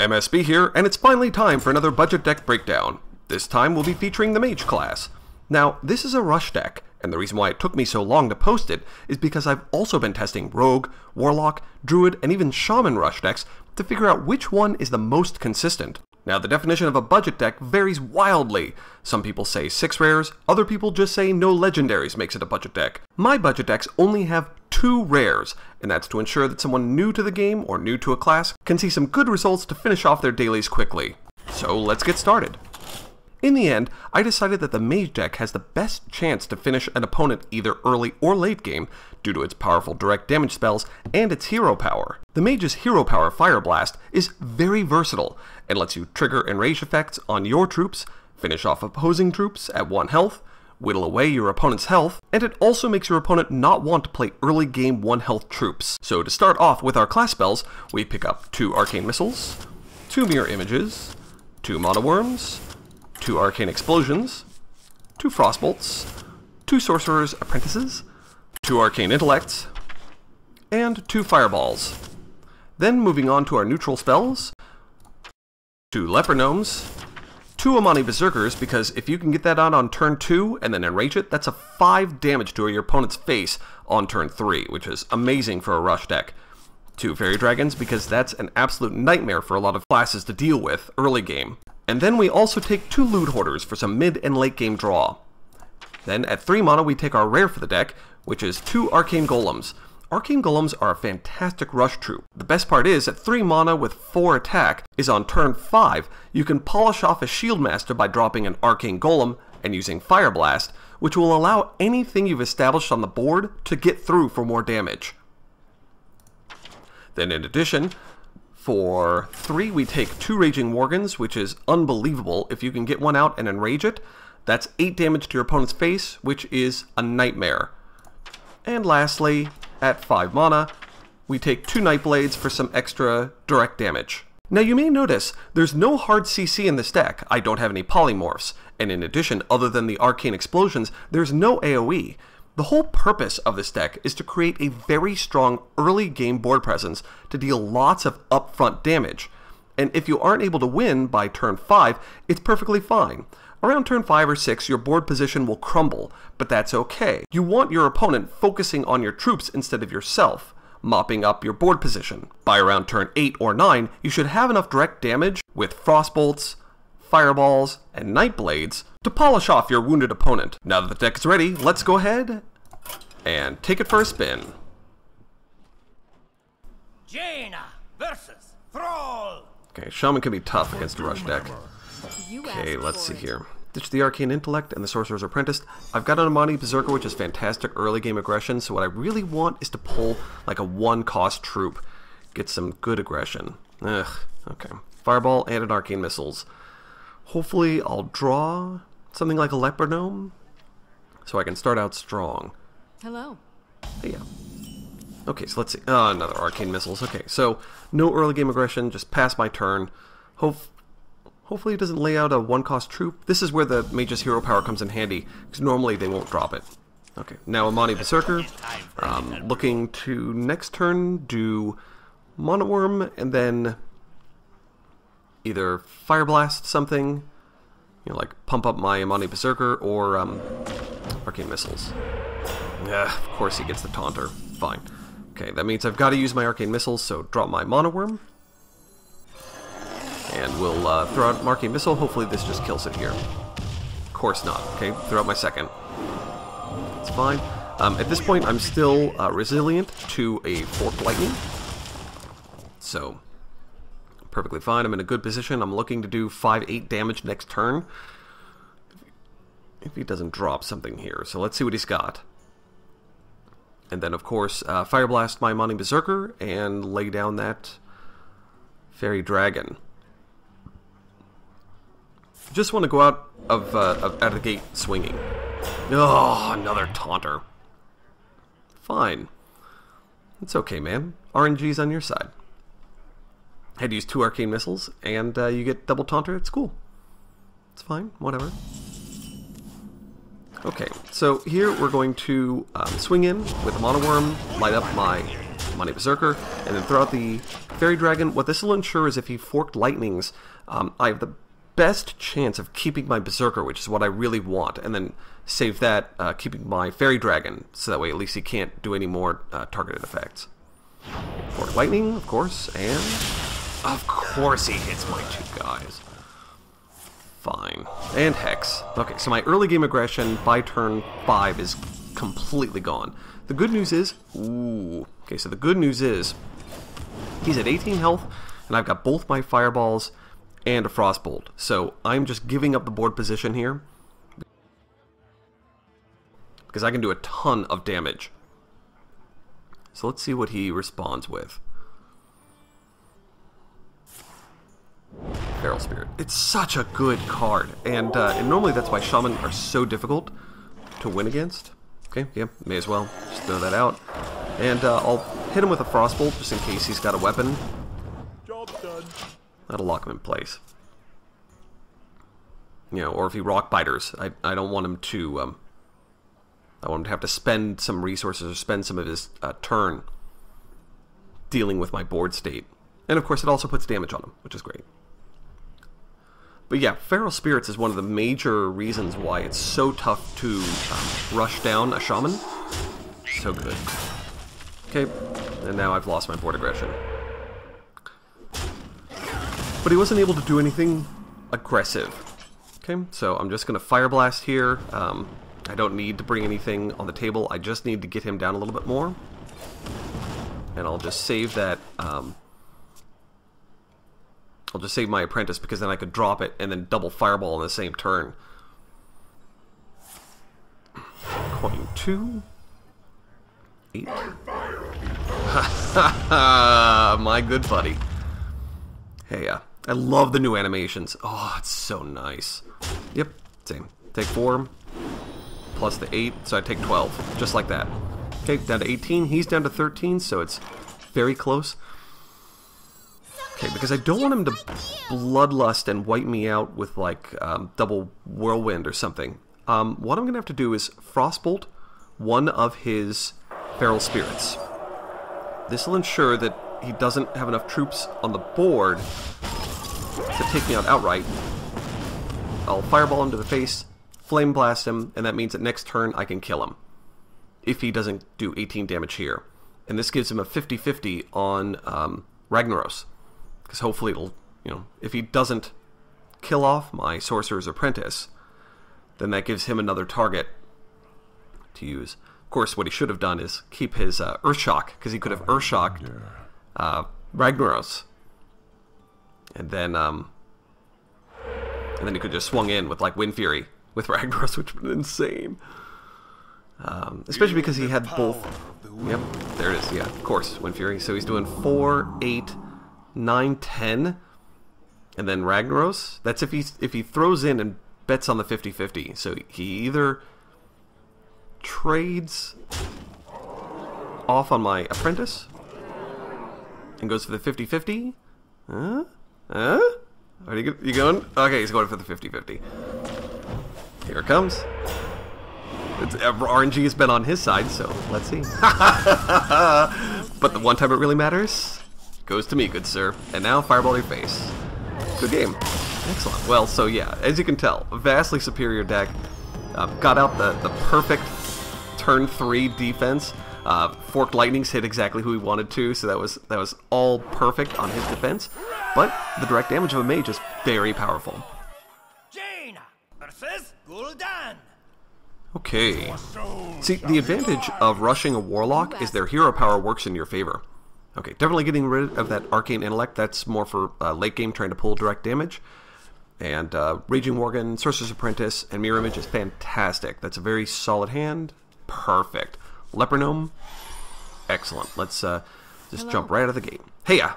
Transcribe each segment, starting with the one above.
MSB here, and it's finally time for another budget deck breakdown. This time we'll be featuring the Mage class. Now, this is a rush deck, and the reason why it took me so long to post it is because I've also been testing Rogue, Warlock, Druid, and even Shaman rush decks to figure out which one is the most consistent. Now, the definition of a budget deck varies wildly. Some people say 6 rares, other people just say no legendaries makes it a budget deck. My budget decks only have 2 rares, and that's to ensure that someone new to the game or new to a class can see some good results to finish off their dailies quickly. So let's get started. In the end, I decided that the Mage deck has the best chance to finish an opponent either early or late game due to its powerful direct damage spells and its hero power. The Mage's hero power Fire Blast is very versatile and lets you trigger enrage effects on your troops, finish off opposing troops at 1 health, whittle away your opponent's health, and it also makes your opponent not want to play early game 1 health troops. So to start off with our class spells, we pick up 2 Arcane Missiles, 2 Mirror Images, 2 Mana Wyrms, 2 Arcane Explosions, 2 Frostbolts, 2 Sorcerer's Apprentices, 2 Arcane Intellects, and 2 Fireballs. Then moving on to our neutral spells, 2 Leper Gnomes, 2 Amani Berserkers, because if you can get that on turn 2 and then enrage it, that's a 5 damage to your opponent's face on turn 3, which is amazing for a rush deck. 2 Faerie Dragons, because that's an absolute nightmare for a lot of classes to deal with early game. And then we also take 2 Loot Hoarders for some mid and late game draw. Then at 3 mana we take our rare for the deck, which is 2 Arcane Golems. Arcane Golems are a fantastic rush troop. The best part is, at 3 mana with 4 attack, is on turn 5, you can polish off a Shield Master by dropping an Arcane Golem and using Fire Blast, which will allow anything you've established on the board to get through for more damage. Then in addition, for 3 we take 2 Raging Worgens, which is unbelievable. If you can get one out and enrage it, that's 8 damage to your opponent's face, which is a nightmare. And lastly, at 5 mana, we take 2 Nightblades for some extra direct damage. Now you may notice, there's no hard CC in this deck. I don't have any polymorphs, and in addition, other than the Arcane Explosions, there's no AoE. The whole purpose of this deck is to create a very strong early game board presence to deal lots of upfront damage. And if you aren't able to win by turn 5, it's perfectly fine. Around turn 5 or 6, your board position will crumble, but that's okay. You want your opponent focusing on your troops instead of yourself, mopping up your board position. By around turn 8 or 9, you should have enough direct damage with Frostbolts, Fireballs, and Nightblades to polish off your wounded opponent. Now that the deck is ready, let's go ahead and take it for a spin. Jaina versus Thrall. Okay, Shaman can be tough against a rush deck. Okay, let's see here. Ditch the Arcane Intellect and the Sorcerer's Apprentice. I've got an Amani Berserker, which is fantastic early game aggression, so what I really want is to pull like a 1-cost troop. Get some good aggression. Ugh, okay. Fireball and an Arcane Missiles. Hopefully I'll draw something like a Leper Gnome, so I can start out strong. Hello. Yeah. Okay, so let's see. Oh, another Arcane Missiles. Okay, so no early game aggression, just pass my turn. Hopefully it doesn't lay out a 1-cost troop. This is where the Mage's hero power comes in handy, because normally they won't drop it. Okay, now Amani Berserker. Looking to next turn do Mana Wyrm, and then either Fire Blast something, you know, like pump up my Amani Berserker, or Arcane Missiles. Of course he gets the Taunter. Fine. Okay, that means I've got to use my Arcane Missiles, so drop my Mana Wyrm. And we'll throw out Arcane Missile. Hopefully this just kills it here. Of course not. Okay, throw out my second. It's fine. At this point, I'm still resilient to a Forked Lightning. So, perfectly fine. I'm in a good position. I'm looking to do 5-8 damage next turn. If he doesn't drop something here. So let's see what he's got. And then, of course, Fire Blast my Amani Berserker and lay down that Faerie Dragon. Just want to go out of the gate swinging. Oh, another Taunter. Fine. It's okay, man. RNG's on your side. Had to use 2 Arcane Missiles, and you get double Taunter. It's cool. It's fine. Whatever. Okay, so here we're going to swing in with a Mana Wyrm, light up my Amani Berserker, and then throw out the Faerie Dragon. What this will ensure is if he forked lightnings, I have the best chance of keeping my Berserker, which is what I really want, and then save that, keeping my Faerie Dragon, so that way at least he can't do any more targeted effects. Fork lightning, of course, and of course he hits my 2 guys. Fine. And Hex. Okay, so my early game aggression by turn 5 is completely gone. The good news is... Ooh. Okay, so the good news is... He's at 18 health, and I've got both my Fireballs and a Frostbolt. So I'm just giving up the board position here, because I can do a ton of damage. So let's see what he responds with. Feral Spirit. It's such a good card, and normally that's why Shaman are so difficult to win against. Okay, yeah, may as well just throw that out, and I'll hit him with a Frostbolt just in case he's got a weapon. Job done. That'll lock him in place. You know, or if he rock biters, I don't want him to. I want him to have to spend some resources or spend some of his turn dealing with my board state, and of course it also puts damage on him, which is great. But yeah, Feral Spirits is one of the major reasons why it's so tough to rush down a Shaman. So good. Okay, and now I've lost my board aggression. But he wasn't able to do anything aggressive. Okay, so I'm just going to Fire Blast here. I don't need to bring anything on the table. I just need to get him down a little bit more. And I'll just save that... I'll just save my Apprentice, because then I could drop it and then double Fireball in the same turn. Coin 2. 8. My good buddy. Hey, I love the new animations. Oh, it's so nice. Yep, same. Take 4, plus the 8, so I take 12. Just like that. Okay, down to 18. He's down to 13, so it's very close. Okay, because I don't want him to Bloodlust and wipe me out with, like, double Whirlwind or something. What I'm going to have to do is Frostbolt one of his Feral Spirits. This will ensure that he doesn't have enough troops on the board to take me out outright. I'll Fireball him to the face, Flame Blast him, and that means that next turn I can kill him, if he doesn't do 18 damage here. And this gives him a 50-50 on Ragnaros. Because hopefully it'll, you know, if he doesn't kill off my Sorcerer's Apprentice, then that gives him another target to use. Of course, what he should have done is keep his Earthshock, because he could have Earthshocked Ragnaros. And then he could just swung in with, like, Wind Fury with Ragnaros, which would have been insane. Especially because he had both. Yep, there it is. Yeah, of course, Wind Fury. So he's doing 4, 8, 9, 10, and then Ragnaros. That's if he throws in and bets on the 50-50. So he either trades off on my Apprentice and goes for the 50-50. Are you going? Okay, he's going for the 50-50. Here it comes. RNG has been on his side, so let's see. But the one time it really matters goes to me, good sir. And now Fireball your face. Good game. Excellent. Well, so yeah, as you can tell, vastly superior deck. Got out the perfect turn 3 defense. Forked Lightnings hit exactly who he wanted to, so that was all perfect on his defense. But the direct damage of a mage is very powerful. Jaina versus Gul'dan. Okay. See, the advantage of rushing a Warlock is their hero power works in your favor. Okay, definitely getting rid of that Arcane Intellect. That's more for late game trying to pull direct damage. And Raging Worgen, Sorcerer's Apprentice, and Mirror Image is fantastic. That's a very solid hand. Perfect. Leper Gnome, excellent. Let's just jump right out of the gate. Hey-ya!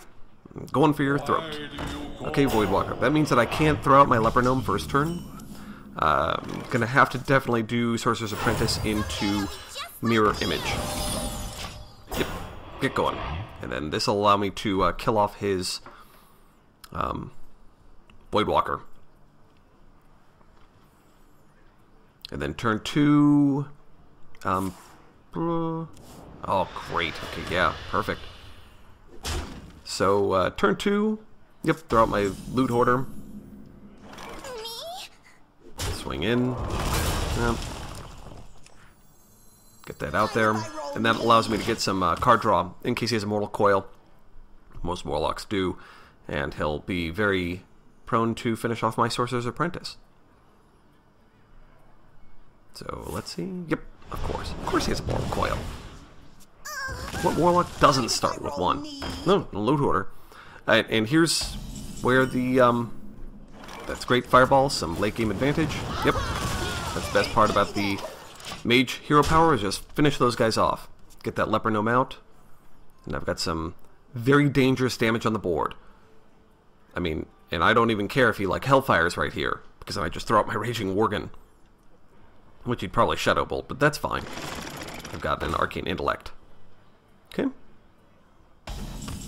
Going for your throat. Okay, Voidwalker. That means that I can't throw out my Leper Gnome first turn. Gonna have to definitely do Sorcerer's Apprentice into Mirror Image. Yep, get going. And then this will allow me to kill off his Voidwalker. And then turn 2... oh Oh, great. Okay, yeah, perfect. So, turn 2. Yep, throw out my Loot Hoarder. Swing in. Yep. Get that out there. And that allows me to get some card draw in case he has a Mortal Coil. Most Warlocks do. And he'll be very prone to finish off my Sorcerer's Apprentice. So, let's see. Yep, of course. Of course he has a Mortal Coil. What Warlock doesn't start with 1? No, Loot Hoarder. And here's where the, that's great Fireball, some late game advantage. Yep, that's the best part about the Mage hero power, is just finish those guys off. Get that Leper Gnome out, and I've got some very dangerous damage on the board. I mean, and I don't even care if he, like, Hellfires right here, because then I just throw out my Raging Worgen, which he'd probably Shadow Bolt, but that's fine. I've got an Arcane Intellect. Okay.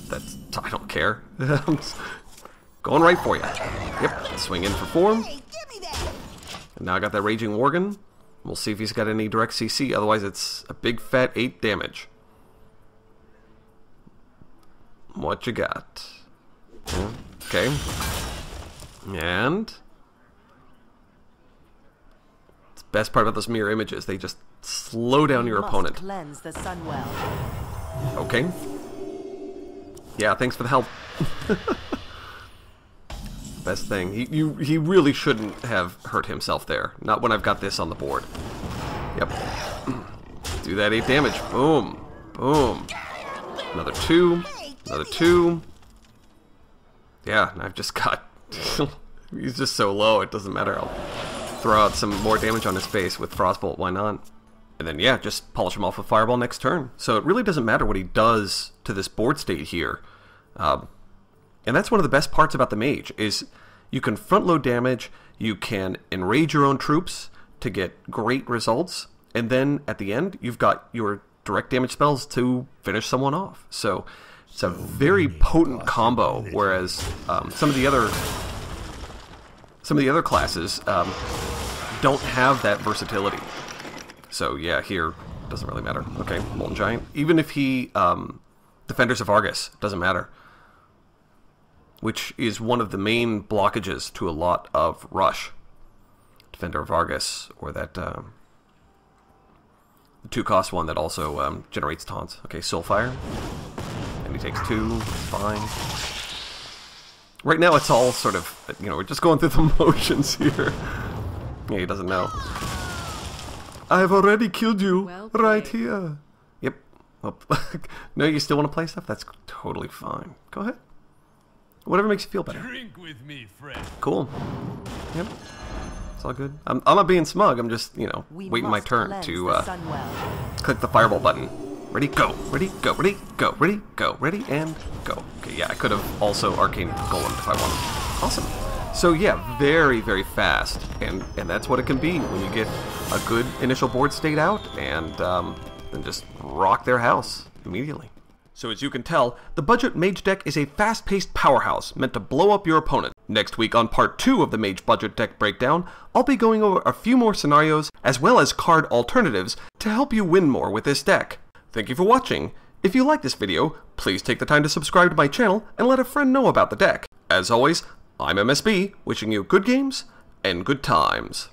That's, I don't care. I'm going right for you. Yep, swing in for 4. And now I got that Raging Worgen. We'll see if he's got any direct CC, otherwise it's a big fat 8 damage. What you got? Okay. And the best part about those mirror images, they just slow down your opponent. Cleanse the sun well. Okay. Yeah, thanks for the help. Best thing. He really shouldn't have hurt himself there. Not when I've got this on the board. Yep. Do that 8 damage. Boom. Boom. Another 2. Another 2. Yeah, and I've just got... He's just so low, it doesn't matter. I'll throw out some more damage on his face with Frostbolt, why not? And then, yeah, just polish him off with Fireball next turn. So it really doesn't matter what he does to this board state here. And that's one of the best parts about the Mage, is you can front load damage, you can enrage your own troops to get great results, and then at the end, you've got your direct damage spells to finish someone off. So it's a very potent combo, whereas some of the other classes don't have that versatility. So yeah, here doesn't really matter. Okay, Molten Giant. Even if he Defenders of Argus, doesn't matter. Which is one of the main blockages to a lot of Rush. Defender of Argus, or that the 2-cost one that also generates taunts. Okay, Soulfire. And he takes 2, fine. Right now it's all sort of, you know, we're just going through the motions here. Yeah, he doesn't know. I've already killed you, right here. Yep. Oh, no, you still want to play stuff? That's totally fine. Go ahead. Whatever makes you feel better. Drink with me, friend. Cool. Yep. It's all good. I'm not being smug. I'm just, you know, waiting my turn to click the Fireball button. Ready, go. Ready, go. Ready, go. Ready, go. Ready, and go. Okay, yeah, I could have also Arcane Golem if I wanted. Awesome. So yeah, very, very fast. And that's what it can be when you get a good initial board state out and then just rock their house immediately. So as you can tell, the budget Mage deck is a fast-paced powerhouse meant to blow up your opponent. Next week on part 2 of the Mage budget deck breakdown, I'll be going over a few more scenarios as well as card alternatives to help you win more with this deck. Thank you for watching. If you like this video, please take the time to subscribe to my channel and let a friend know about the deck. As always, I'm MSB, wishing you good games and good times.